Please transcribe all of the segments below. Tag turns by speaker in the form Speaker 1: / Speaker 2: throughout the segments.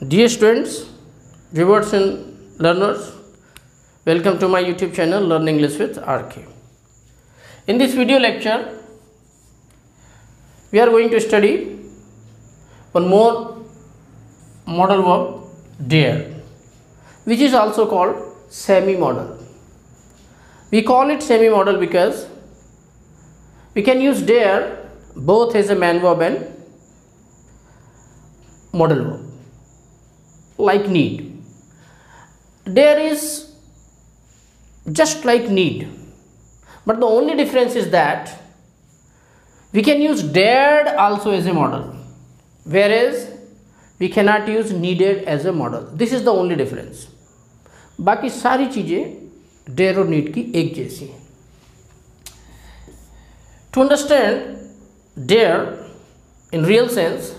Speaker 1: Dear students, viewers and learners, welcome to my YouTube channel Learn English with RK. In this video lecture, we are going to study one more modal verb, dare, which is also called semi-modal. We call it semi-modal because we can use dare both as a man verb and modal verb. Like need. Dare is just like need, but the only difference is that we can use dared also as a modal, whereas we cannot use needed as a modal. This is the only difference. बाकी सारी चीजें dare और need की एक जैसी हैं. To understand dare in real sense,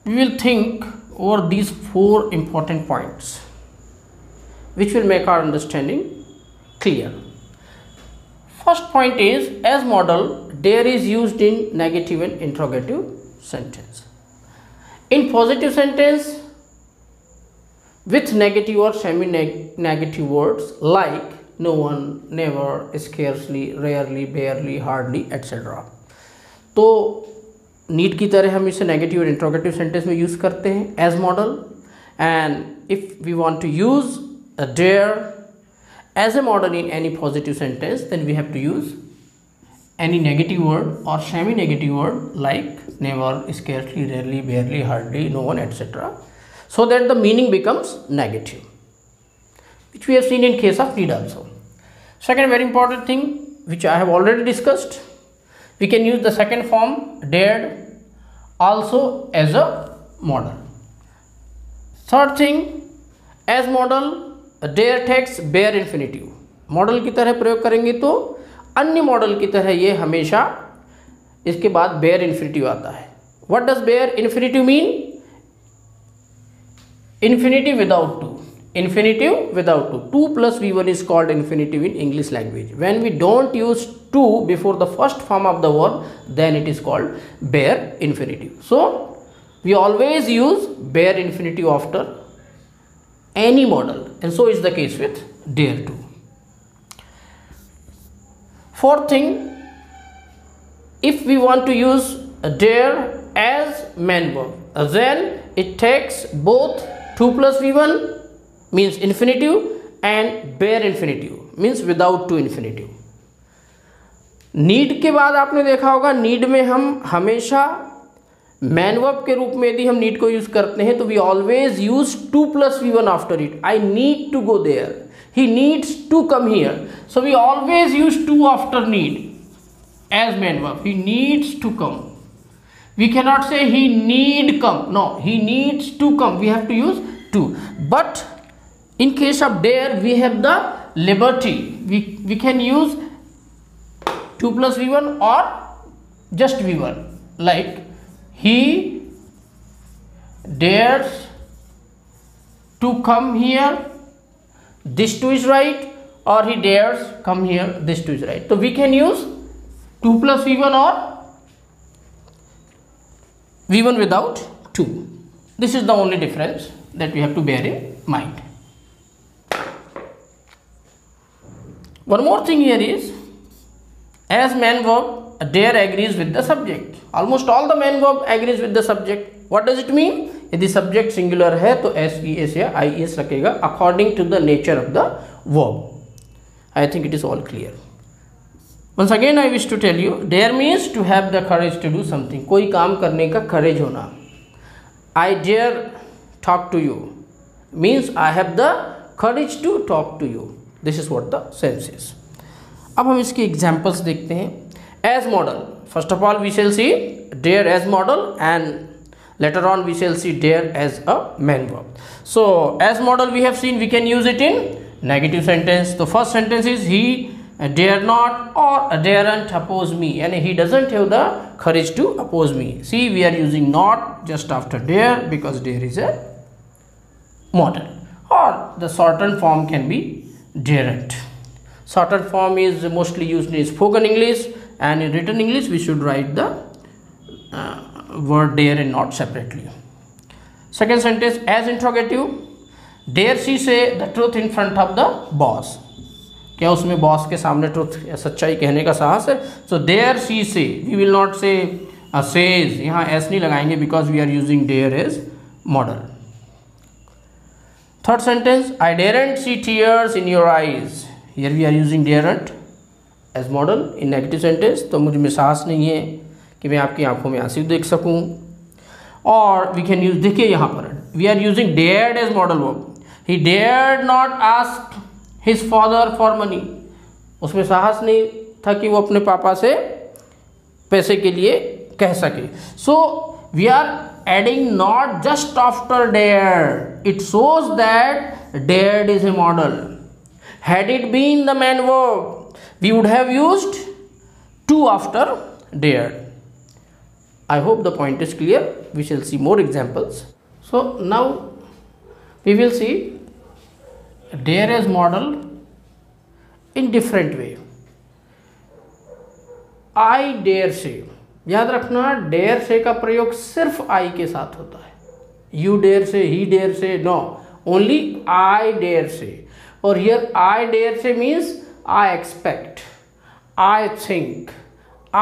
Speaker 1: we will think over these four important points which will make our understanding clear. First point is, as modal, dare is used in negative and interrogative sentence. In positive sentence with negative or semi-negative words like no one, never, scarcely, rarely, barely, hardly, etc. तो need की तरह हम इसे negative और interrogative sentence में use करते हैं as model. And if we want to use a dare as a model in any positive sentence, then we have to use any negative word और semi negative word like never, scarcely, rarely, barely, hardly, no one, etcetera, so that the meaning becomes negative, which we have seen in case of need also. Second very important thing which I have already discussed, we can use the second form dared also as a modal. Third thing, as modal dare takes bare infinitive. Model की तरह प्रयोग करेंगे तो अन्य model की तरह ये हमेशा इसके बाद bare infinitive आता है. What does bare infinitive mean? Infinitive without to. Infinitive without to. 2 plus V1 is called infinitive in English language. When we don't use to before the first form of the verb, then it is called bare infinitive. So we always use bare infinitive after any modal, and so is the case with dare to. Fourth thing, if we want to use a dare as man verb, then it takes both 2 plus V1 means infinitive and bare infinitive means without to infinitive. Need के बाद आपने देखा होगा, need में हम हमेशा man verb के रूप में यदि हम नीड को यूज करते हैं तो we always use 2 plus V1 after it. I need to go there, he needs to come here, so we always use to after need as main verb. He needs to come. We cannot say he need come. No, he needs to come. We have to use to. But in case of dare, we have the liberty. We can use 2 plus V1 or just V1. Like he dares to come here. This too is right. Or he dares come here. This too is right. So we can use 2 plus V1 or V1 without 2. This is the only difference that we have to bear in mind. One more thing here is, as man verb, dare agrees with the subject. Almost all the man verb agrees with the subject. What does it mean? यदि subject singular है तो SES या IES रखेगा according to the nature of the verb. I think it is all clear. Once again I wish to tell you, dare means to have the courage to do something. कोई काम करने का courage होना. I dare talk to you means I have the courage to talk to you. This is what the sense is. अब हम इसके examples देखते हैं. As modal, first of all we shall see dare as modal, and later on we shall see dare as a man verb. So as modal we have seen we can use it in negative sentence. The first sentence is he dare not or daren't oppose me, and he doesn't have the courage to oppose me. See, we are using not just after dare because dare is a modal. Or the shortened form can be daren't. Shortened form is mostly used in spoken English, and in written English we should write the word dare and not separately. Second sentence as interrogative, dare she say the truth in front of the boss. क्या उसमें boss के सामने truth या सच्चाई कहने का साहस है? So dare she say, we will not say says, यहाँ एस नहीं लगाएंगे because we are using dare as modal. Third sentence I daren't see tears in your eyes. Here we are using daren't as modal in negative sentence. तो मुझ में साहस नहीं है कि मैं आपकी आंखों में आंसू देख सकूं. और वी कैन यूज, देखिए यहाँ पर we are using dared as modal verb. He dared not ask his father for money. उसमें साहस नहीं था कि वो अपने पापा से पैसे के लिए कह सके. So we are adding not just after dare, it shows that dared is a modal. Had it been the main verb, we would have used to after dared. I hope the point is clear. We shall see more examples. So now we will see dare as model in different way. I dare say, याद रखना dare say का प्रयोग सिर्फ I के साथ होता है. You dare say, he dare say, no, only I dare say. और here I dare say means I expect, I think,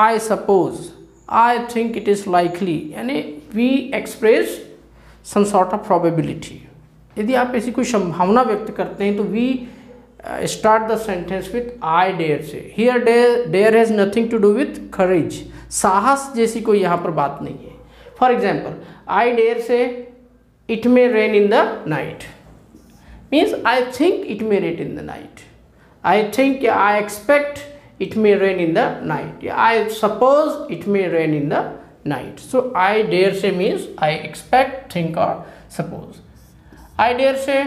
Speaker 1: I suppose, I think it is likely, यानी we express some sort of probability. यदि आप ऐसी कोई संभावना व्यक्त करते हैं तो we start the sentence with I dare say. Here dare has nothing to do with courage. साहस जैसी कोई यहाँ पर बात नहीं है. For example, I dare say it may rain in the night. Means I think it may rain in the night. I think, I expect it may rain in the night. I suppose it may rain in the night. So I dare say means I expect, think or suppose. I dare say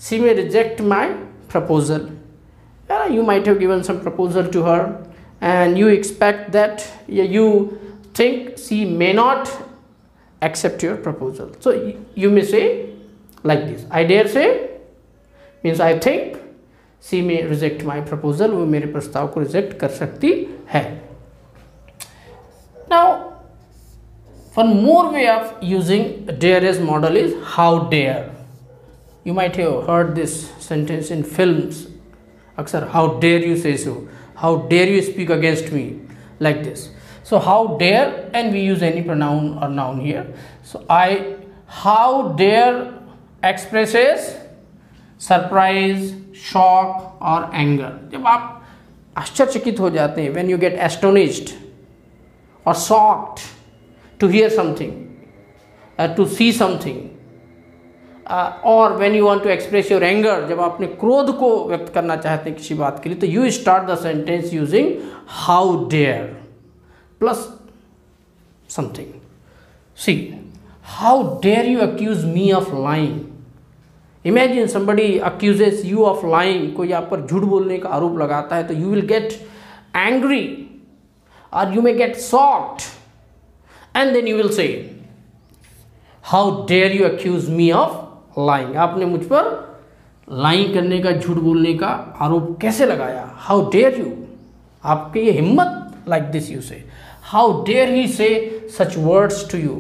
Speaker 1: she may reject my proposal. You might have given some proposal to her and you expect that, you think she may not accept your proposal. So you may say like this, I dare say means I think she may reject my proposal. वो मेरे प्रस्ताव को reject कर सकती है. Now one more way of using dare as model is how dare. You might have heard this sentence in films. अक्सर how dare you say so, how dare you speak against me, like this. So how dare, and we use any pronoun or noun here. So how dare expresses surprise, shock और anger. जब आप आश्चर्यचकित हो जाते हैं, when you get astonished और shocked to hear something, to see something, और when you want to express your anger, जब आप अपने क्रोध को व्यक्त करना चाहते हैं किसी बात के लिए, तो you start the sentence using how dare plus something. See, how dare you accuse me of lying. Imagine somebody accuses you of lying. कोई आप पर झूठ बोलने का आरोप लगाता है, तो you will get angry or you may get shocked and then you will say how dare you accuse me of lying. आपने मुझ पर lying करने का, झूठ बोलने का आरोप कैसे लगाया? How dare you. आपकी ये हिम्मत, like this you say. How dare he say such words to you.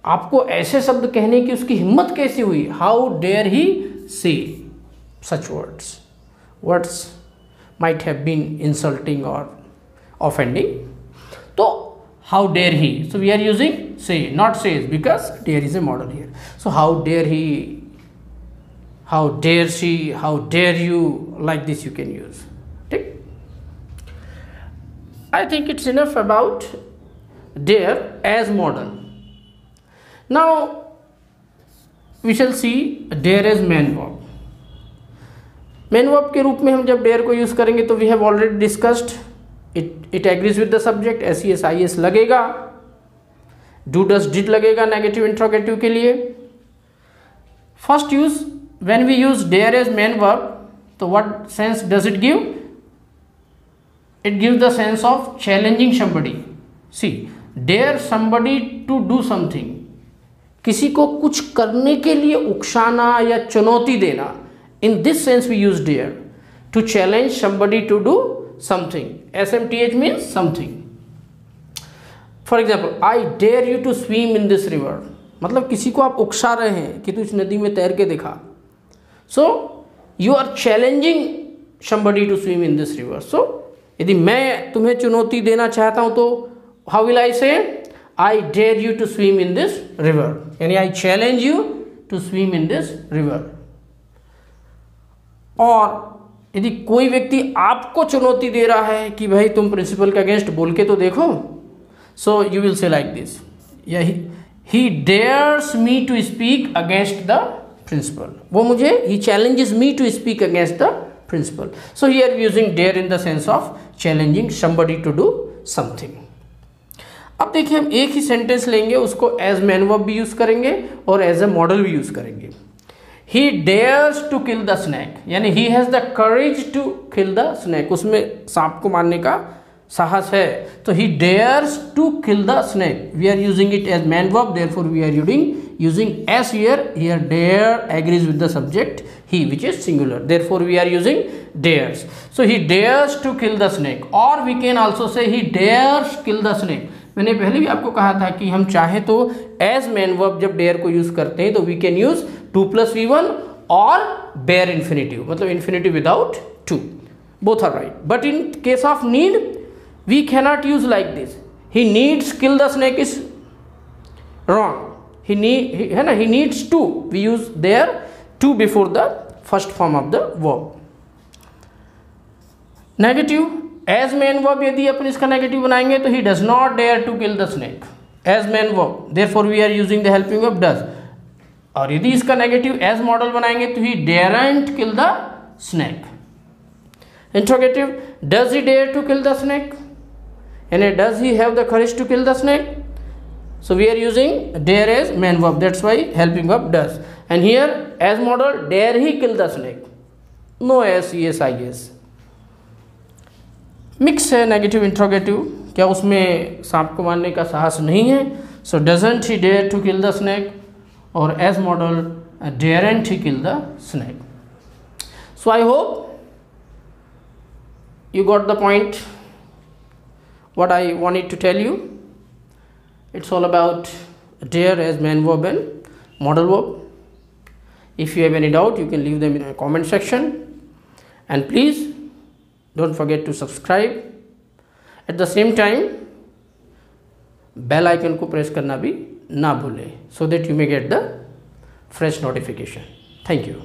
Speaker 1: आपको ऐसे शब्द कहने की उसकी हिम्मत कैसी हुई? How dare he say such words. Words might have been insulting और ऑफेंडिंग. तो how dare he, so we are using say, not says, because dare is a model here. So how dare he, how dare she, how dare you, like this you can use. ठीक. I think it's enough about dare as model. Now we shall see dare as main verb. Main verb के रूप में हम जब dare को use करेंगे तो we have already discussed it agrees with the subject. SES IS लगेगा, do does did लगेगा नेगेटिव इंट्रोगेटिव के लिए. First use, when we use dare as main verb, तो what sense does it give? It gives the sense of challenging somebody. See, dare somebody to do something. किसी को कुछ करने के लिए उकसाना या चुनौती देना. In this sense we use dare to challenge somebody to do something. SMTH means something. For example, I dare you to swim in this river. मतलब किसी को आप उकसा रहे हैं कि तू इस नदी में तैर के दिखा। So you are challenging somebody to swim in this river. So यदि मैं तुम्हें चुनौती देना चाहता हूं तो how will I say? I dare you to swim in this river. यानी I challenge you to swim in this river. और यदि कोई व्यक्ति आपको चुनौती दे रहा है कि भाई तुम प्रिंसिपल के अगेंस्ट बोल के तो देखो, so you will say like this, yeah, he dares me to speak against the principal. वो मुझे he challenges me to speak against the principal. So here using dare in the sense of challenging somebody to do something. अब देखिए हम एक ही sentence लेंगे, उसको as main verb भी use करेंगे और एज ए मॉडल भी यूज करेंगे। He dares to kill the snake, यानी he has the courage to kill the snake, उसमें सांप को मारने का साहस है, तो he dares to kill the snake. We are using it as man verb, therefore we are using s here. Here dare agrees with the subject he, which is singular, therefore we are using dares. So he dares to kill the snake, or we can also say he dares kill the snake. मैंने पहले भी आपको कहा था कि हम चाहे तो एज मैन वर्ब जब डेयर को यूज करते हैं तो वी कैन यूज 2+V1 और बेयर इन्फिनेटिव, मतलब infinitive without 2, both are right. But in case of need we cannot use like this. He needs kill the snake is wrong. है ना, he needs to, we use there to before the first form of the verb. Negative as main verb यदि अपन इसका negative बनाएंगे तो he does not dare to kill the snake as main verb, therefore we are using the helping verb does. और यदि इसका negative as model बनाएंगे तो he daren't kill the snake. Interrogative does he dare to kill the snake, यानी does he have the courage to kill the snake. So we are using dare as main verb, that's why helping verb does. And here as model dare he kill the snake, no s, yes, I, yes. Mix है negative interrogative, क्या उसमें सांप को मारने का साहस नहीं है. So doesn't he dare to kill the snake, और as model daren't he kill the snake. So I hope you got the point what I wanted to tell you. It's all about dare as main verb and model verb. If you have any doubt, you can leave them in the comment section, and please don't forget to subscribe. At the same time bell icon को press करना भी ना भूलें, so that you may get the fresh notification. Thank you.